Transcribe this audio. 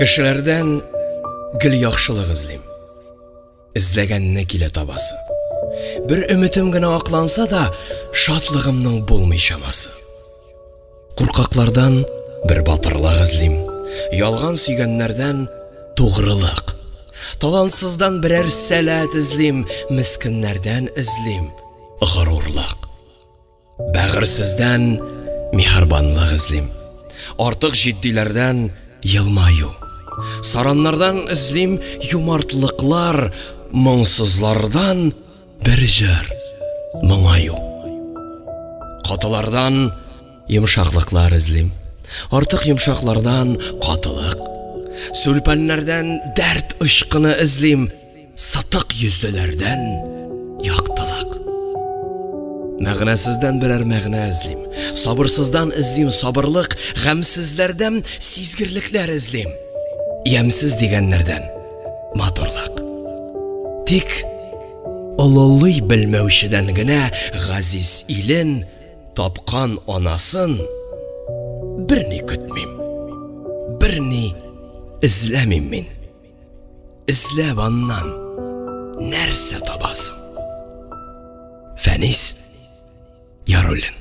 Кешеләрдән гел яхшылык эзлим. Эзләгәнне килә табасы. Бер өметем генә акланса да, шатлыгымның булмый чамасы. Куркаклардан бер батырлык эзлим. Ялган сөйгәннәрдән тугрылык. Талансыздан берәр сәләт эзлим, мискеннәрдән эзлим горурлык. Бәгырсездән миһәрбанлык эзлим. Артык җитдиләрдән елмаю. Сараннардан эзлим юмартлыклар, моңсызлардан бер җыр моңаю. Катылардан йомшаклыклар эзлим. Артык йомшаклардан катылык. Сүлпәннәрдән дәрт ышкыны эзлим, сатык йөзлеләрдән яктылык. Мәгънәсездән берәр мәгънә эзлим. Сабырсыздан эзлим сабырлык, гамсезләрдән сизгерлекләр эзлим. Ямсыз дигәннәрдән матурлык. Тик олылый белмәүчедән генә газиз илен, тапкан анасын берни көтмим. Берни эзләмим мин. Эзләп аннан нәрсә табасың? Фәнис Яруллин.